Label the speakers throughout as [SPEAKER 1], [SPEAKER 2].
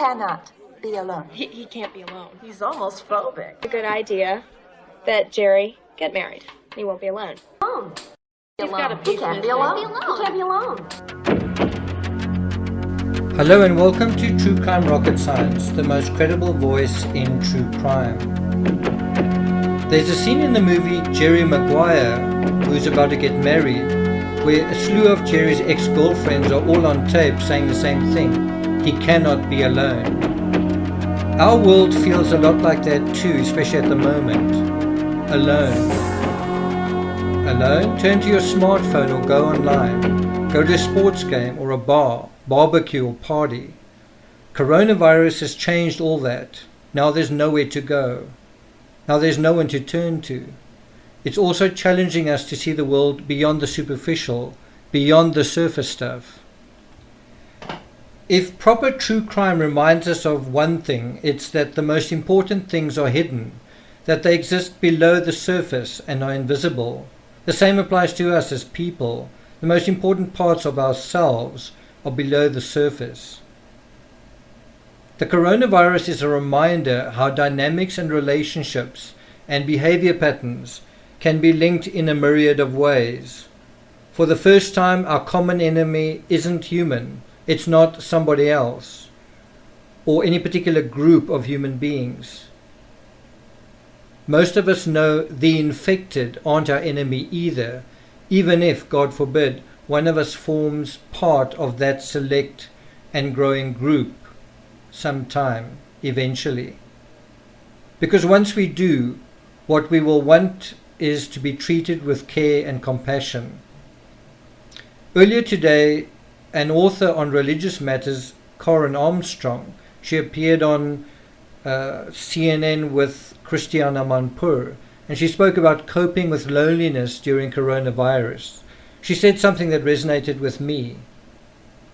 [SPEAKER 1] cannot be alone.
[SPEAKER 2] He can't be alone.
[SPEAKER 1] He's almost phobic.
[SPEAKER 2] A good idea that Jerry get married. He won't be alone.
[SPEAKER 1] Alone.
[SPEAKER 2] He's got a
[SPEAKER 1] He
[SPEAKER 2] piece
[SPEAKER 1] can't
[SPEAKER 2] in
[SPEAKER 1] be
[SPEAKER 2] his
[SPEAKER 1] alone.
[SPEAKER 2] mind.
[SPEAKER 1] He can't be alone.
[SPEAKER 3] Hello and welcome to True Crime Rocket Science, the most credible voice in true crime. There's a scene in the movie Jerry Maguire, who's about to get married, where a slew of Jerry's ex-girlfriends are all on tape saying the same thing: he cannot be alone. Our world feels a lot like that too, especially at the moment. Alone. Alone? Turn to your smartphone or go online. Go to a sports game or a bar, barbecue or party. Coronavirus has changed all that. Now there's nowhere to go. Now there's no one to turn to. It's also challenging us to see the world beyond the superficial, beyond the surface stuff. If proper true crime reminds us of one thing, it's that the most important things are hidden, that they exist below the surface and are invisible. The same applies to us as people. The most important parts of ourselves are below the surface. The coronavirus is a reminder how dynamics and relationships and behavior patterns can be linked in a myriad of ways. For the first time, our common enemy isn't human. It's not somebody else or any particular group of human beings. Most of us know the infected aren't our enemy either, even if, God forbid, one of us forms part of that select and growing group sometime, eventually. Because once we do, what we will want is to be treated with care and compassion. Earlier today, an author on religious matters, Karen Armstrong, she appeared on CNN with Christiana Manpur, and she spoke about coping with loneliness during coronavirus. She said something that resonated with me.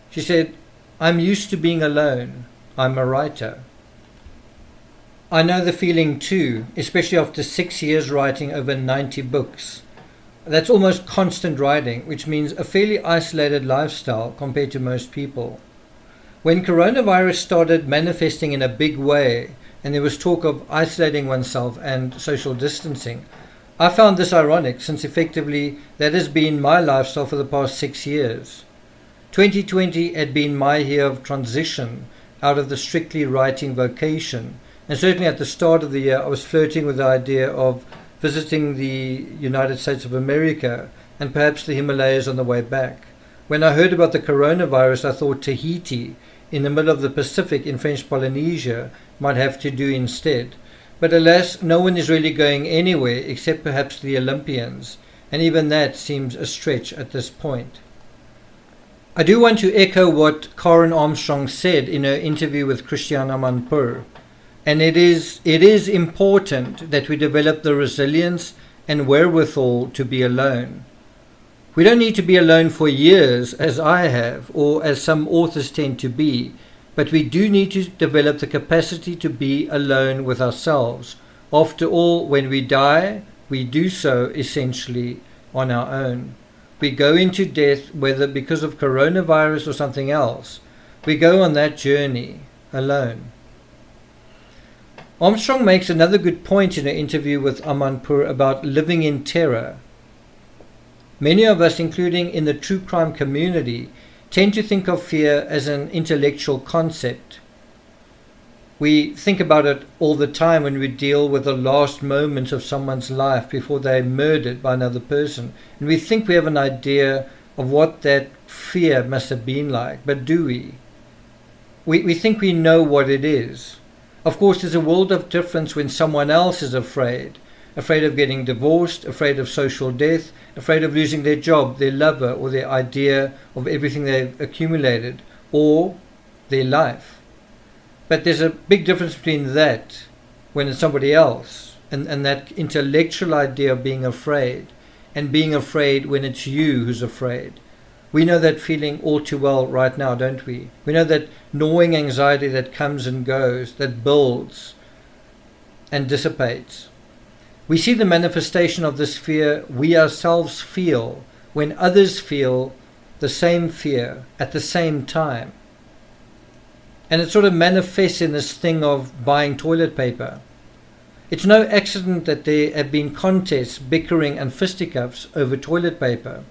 [SPEAKER 3] She said, "I'm used to being alone. I'm a writer." I know the feeling too, especially after 6 years writing over 90 books. That's almost constant writing, which means a fairly isolated lifestyle compared to most people. When coronavirus started manifesting in a big way, and there was talk of isolating oneself and social distancing, I found this ironic, since effectively that has been my lifestyle for the past 6 years. 2020 had been my year of transition out of the strictly writing vocation, and certainly at the start of the year I was flirting with the idea of visiting the United States of America and perhaps the Himalayas on the way back. When I heard about the coronavirus, I thought Tahiti, in the middle of the Pacific in French Polynesia, might have to do instead. But alas, no one is really going anywhere except perhaps the Olympians, and even that seems a stretch at this point. I do want to echo what Karen Armstrong said in her interview with Christiana Manpur. And it is important that we develop the resilience and wherewithal to be alone. We don't need to be alone for years, as I have, or as some authors tend to be, but we do need to develop the capacity to be alone with ourselves. After all, when we die, we do so essentially on our own. We go into death, whether because of coronavirus or something else. We go on that journey alone. Armstrong makes another good point in her interview with Amanpur about living in terror. Many of us, including in the true crime community, tend to think of fear as an intellectual concept. We think about it all the time when we deal with the last moments of someone's life before they're murdered by another person. And we think we have an idea of what that fear must have been like. But do we? We think we know what it is. Of course, there's a world of difference when someone else is afraid of getting divorced, afraid of social death, afraid of losing their job, their lover, or their idea of everything they've accumulated, or their life. But there's a big difference between that when it's somebody else, and that intellectual idea of being afraid, and being afraid when it's you who's afraid. We know that feeling all too well right now, don't we? We know that gnawing anxiety that comes and goes, that builds and dissipates. We see the manifestation of this fear we ourselves feel when others feel the same fear at the same time. And it sort of manifests in this thing of buying toilet paper. It's no accident that there have been contests, bickering and fisticuffs over toilet paper.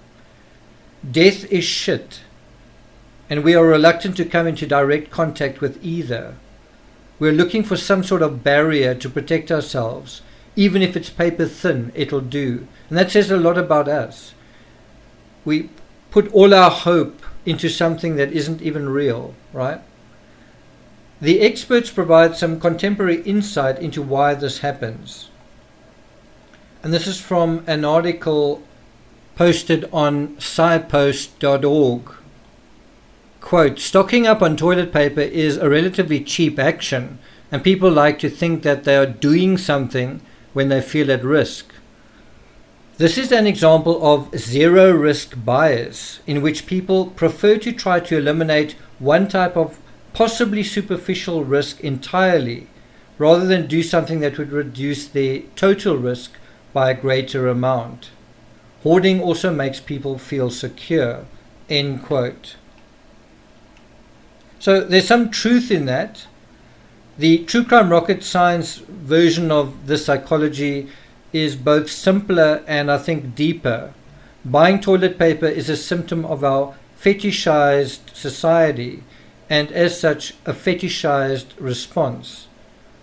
[SPEAKER 3] Death is shit, and we are reluctant to come into direct contact with either. We're looking for some sort of barrier to protect ourselves. Even if it's paper thin, it'll do. And that says a lot about us. We put all our hope into something that isn't even real, right? The experts provide some contemporary insight into why this happens. And this is from an article posted on scipost.org. Quote, stocking up on toilet paper is a relatively cheap action, and people like to think that they are doing something when they feel at risk. This is an example of zero risk bias, in which people prefer to try to eliminate one type of possibly superficial risk entirely, rather than do something that would reduce their total risk by a greater amount. Hoarding also makes people feel secure. End quote. So there's some truth in that. The True Crime Rocket Science version of this psychology is both simpler and I think deeper. Buying toilet paper is a symptom of our fetishized society, and as such a fetishized response.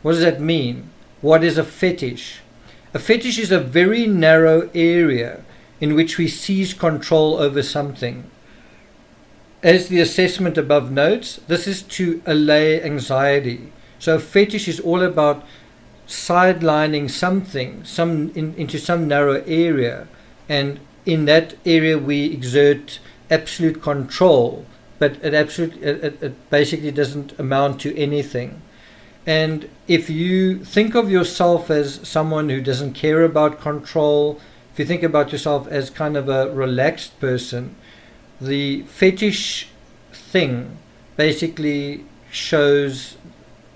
[SPEAKER 3] What does that mean? What is a fetish? A fetish is a very narrow area in which we seize control over something. As the assessment above notes, this is to allay anxiety. So a fetish is all about sidelining something into some narrow area, and in that area we exert absolute control, but it basically doesn't amount to anything. And if you think of yourself as someone who doesn't care about control, if you think about yourself as kind of a relaxed person, the fetish thing basically shows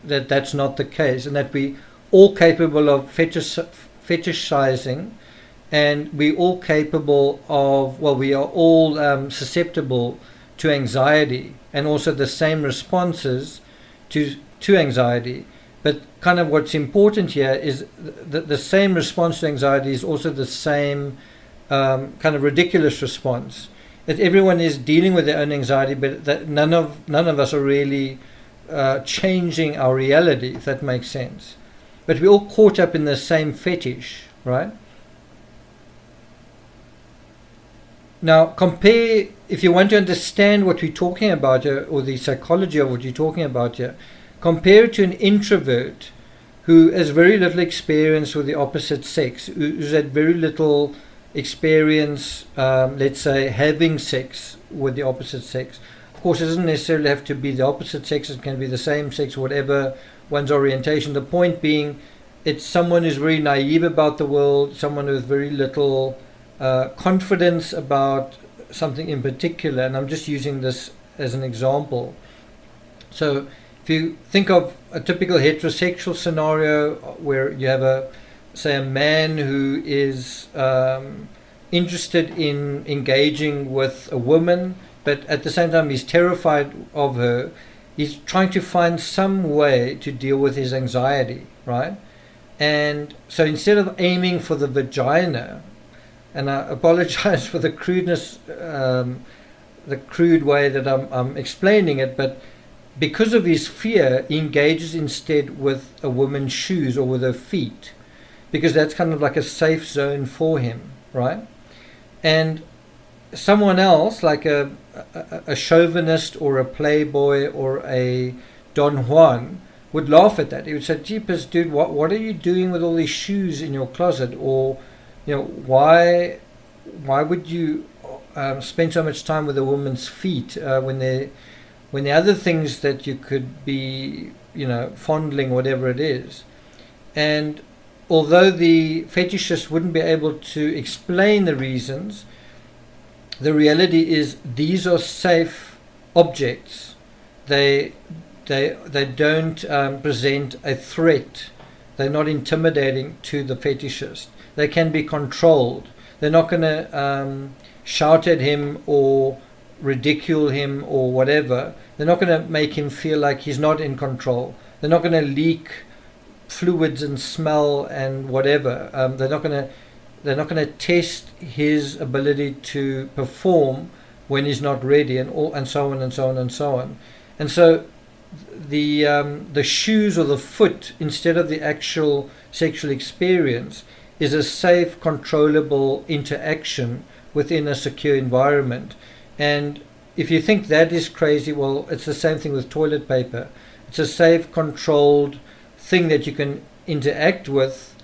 [SPEAKER 3] that that's not the case, and that we all capable of fetishizing, and we all capable of, well, we are all susceptible to anxiety, and also the same responses to anxiety. But kind of what's important here is the same response to anxiety is also the same kind of ridiculous response. That everyone is dealing with their own anxiety, but that none of us are really changing our reality, if that makes sense. But we're all caught up in the same fetish, right? Now compare, if you want to understand what we're talking about here, or the psychology of what you're talking about here, compare it to an introvert who has very little experience with the opposite sex, who's had very little experience, let's say, having sex with the opposite sex. Of course, it doesn't necessarily have to be the opposite sex, it can be the same sex, whatever one's orientation. The point being, it's someone who's very naive about the world, someone with very little confidence about something in particular, and I'm just using this as an example. So if you think of a typical heterosexual scenario where you have a man who is interested in engaging with a woman, but at the same time he's terrified of her, he's trying to find some way to deal with his anxiety, right? And so instead of aiming for the vagina, and I apologize for the crudeness, the crude way that I'm explaining it, but because of his fear, he engages instead with a woman's shoes or with her feet, because that's kind of like a safe zone for him, right? And someone else, like a chauvinist or a playboy or a Don Juan, would laugh at that. He would say, "Jeepers, dude, what are you doing with all these shoes in your closet?" Or, you know, why would you spend so much time with a woman's feet when there are other things that you could be, you know, fondling, whatever it is. And although the fetishist wouldn't be able to explain the reasons, the reality is these are safe objects. They don't present a threat. They're not intimidating to the fetishist. They can be controlled. They're not going to shout at him or ridicule him or whatever. They're not going to make him feel like he's not in control. They're not going to leak fluids and smell and whatever. They're not going to test his ability to perform when he's not ready, and so on and so on and so on. And so the shoes or the foot, instead of the actual sexual experience, is a safe, controllable interaction within a secure environment. And if you think that is crazy, well, it's the same thing with toilet paper. It's a safe, controlled thing that you can interact with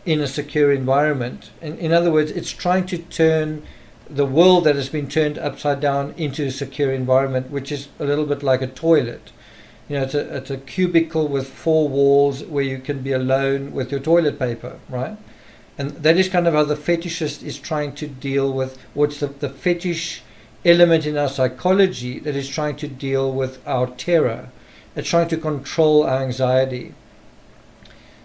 [SPEAKER 3] in a secure environment. And in other words, it's trying to turn the world that has been turned upside down into a secure environment, which is a little bit like a toilet. It's a cubicle with 4 walls where you can be alone with your toilet paper, right? And that is kind of how the fetishist is trying to deal with what's the fetish element in our psychology that is trying to deal with our terror. It's trying to control our anxiety.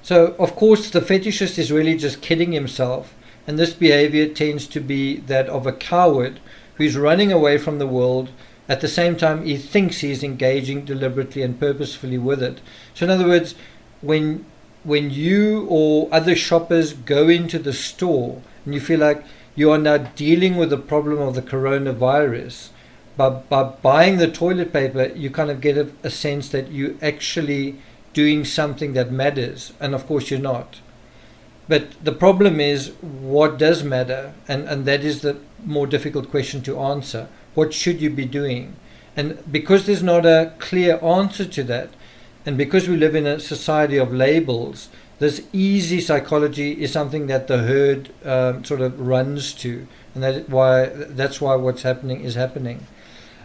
[SPEAKER 3] So, of course, the fetishist is really just kidding himself, and this behavior tends to be that of a coward who's running away from the world. At the same time, he thinks he's engaging deliberately and purposefully with it. So in other words, when you or other shoppers go into the store and you feel like you are now dealing with the problem of the coronavirus, by buying the toilet paper, you kind of get a sense that you're actually doing something that matters. And of course you're not. But the problem is, what does matter? And that is the more difficult question to answer. What should you be doing? And because there's not a clear answer to that, and because we live in a society of labels, this easy psychology is something that the herd sort of runs to. And that's why what's happening is happening.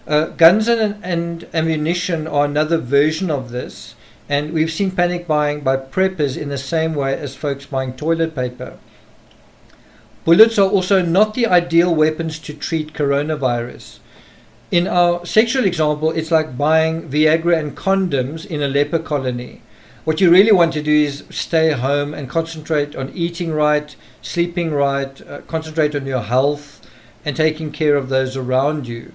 [SPEAKER 3] Guns and ammunition are another version of this. And we've seen panic buying by preppers in the same way as folks buying toilet paper. Bullets are also not the ideal weapons to treat coronavirus. In our sexual example, it's like buying Viagra and condoms in a leper colony. What you really want to do is stay home and concentrate on eating right, sleeping right, concentrate on your health and taking care of those around you.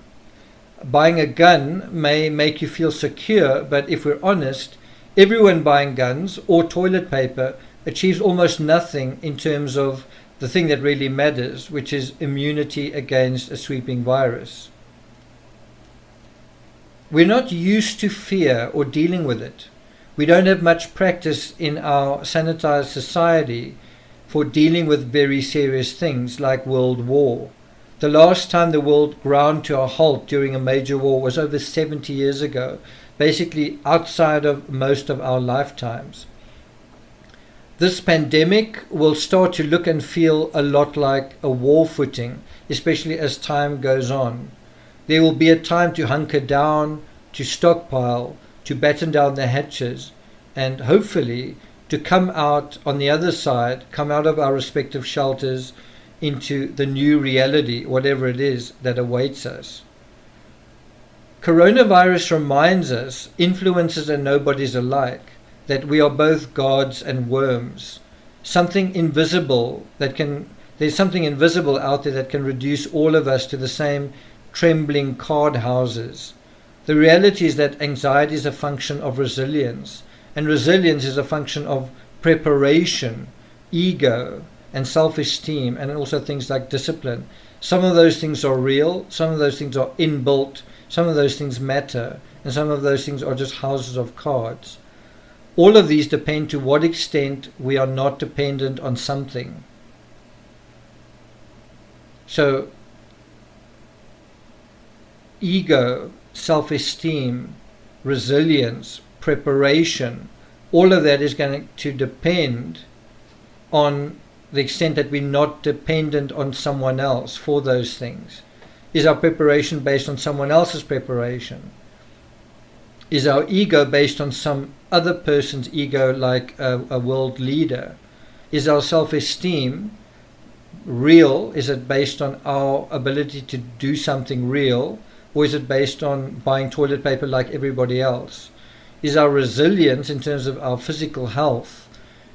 [SPEAKER 3] Buying a gun may make you feel secure, but if we're honest, everyone buying guns or toilet paper achieves almost nothing in terms of the thing that really matters, which is immunity against a sweeping virus. We're not used to fear or dealing with it. We don't have much practice in our sanitized society for dealing with very serious things like World War. The last time the world ground to a halt during a major war was over 70 years ago, basically outside of most of our lifetimes. This pandemic will start to look and feel a lot like a war footing, especially as time goes on. There will be a time to hunker down, to stockpile, to batten down the hatches, and hopefully to come out on the other side, come out of our respective shelters into the new reality, whatever it is that awaits us. Coronavirus reminds us, influencers and nobodies alike, that we are both gods and worms. There's something invisible out there that can reduce all of us to the same trembling card houses. The reality is that anxiety is a function of resilience, and resilience is a function of preparation, ego, and self-esteem, and also things like discipline. Some of those things are real, some of those things are inbuilt, some of those things matter, and some of those things are just houses of cards. All of these depend to what extent we are not dependent on something. So, ego, self-esteem, resilience, preparation, all of that is going to depend on the extent that we're not dependent on someone else for those things. Is our preparation based on someone else's preparation? Is our ego based on some other person's ego, like a world leader? Is our self-esteem real? Is it based on our ability to do something real? Or is it based on buying toilet paper like everybody else? Is our resilience in terms of our physical health,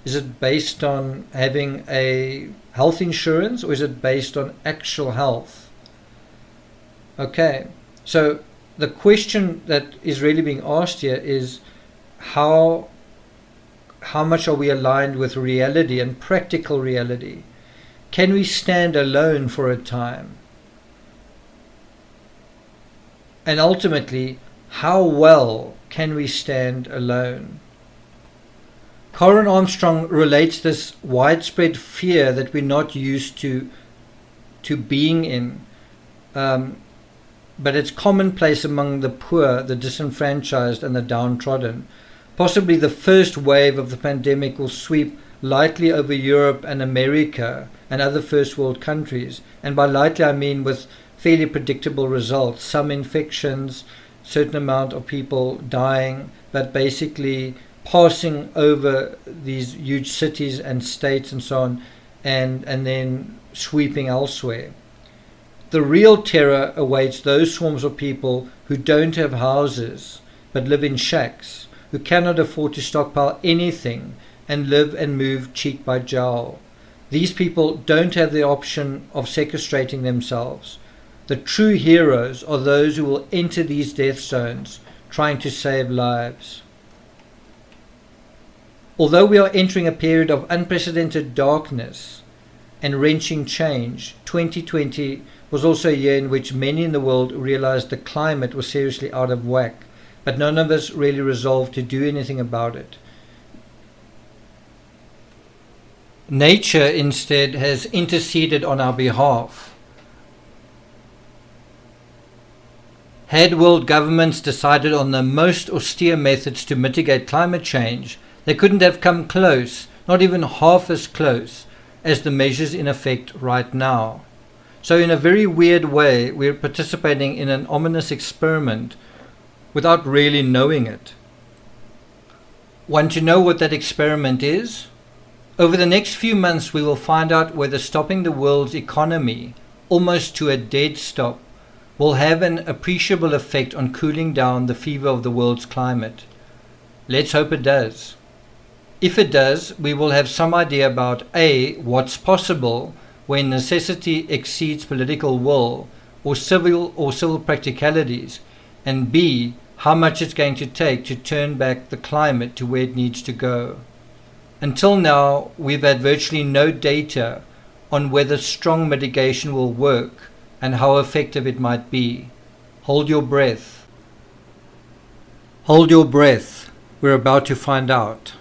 [SPEAKER 3] is it based on having a health insurance, or is it based on actual health? Okay, So the question that is really being asked here is how much are we aligned with reality and practical reality? Can we stand alone for a time? And ultimately, how well can we stand alone? Karen Armstrong relates this widespread fear that we're not used to being in, but it's commonplace among the poor, the disenfranchised, and the downtrodden. Possibly the first wave of the pandemic will sweep lightly over Europe and America and other first world countries. And by lightly I mean with fairly predictable results. Some infections, certain amount of people dying, but basically passing over these huge cities and states and so on, and then sweeping elsewhere. The real terror awaits those swarms of people who don't have houses but live in shacks, who cannot afford to stockpile anything and live and move cheek by jowl. These people don't have the option of sequestrating themselves. The true heroes are those who will enter these death zones trying to save lives. Although we are entering a period of unprecedented darkness and wrenching change, 2020 was also a year in which many in the world realized the climate was seriously out of whack, but none of us really resolved to do anything about it. Nature instead has interceded on our behalf. Had world governments decided on the most austere methods to mitigate climate change, they couldn't have come close, not even half as close, as the measures in effect right now. So in a very weird way, we're participating in an ominous experiment without really knowing it. Want to know what that experiment is? Over the next few months, we will find out whether stopping the world's economy, almost to a dead stop, will have an appreciable effect on cooling down the fever of the world's climate. Let's hope it does. If it does, we will have some idea about A, what's possible when necessity exceeds political will or civil practicalities, and B, how much it's going to take to turn back the climate to where it needs to go. Until now, we've had virtually no data on whether strong mitigation will work and how effective it might be. Hold your breath. Hold your breath. We're about to find out.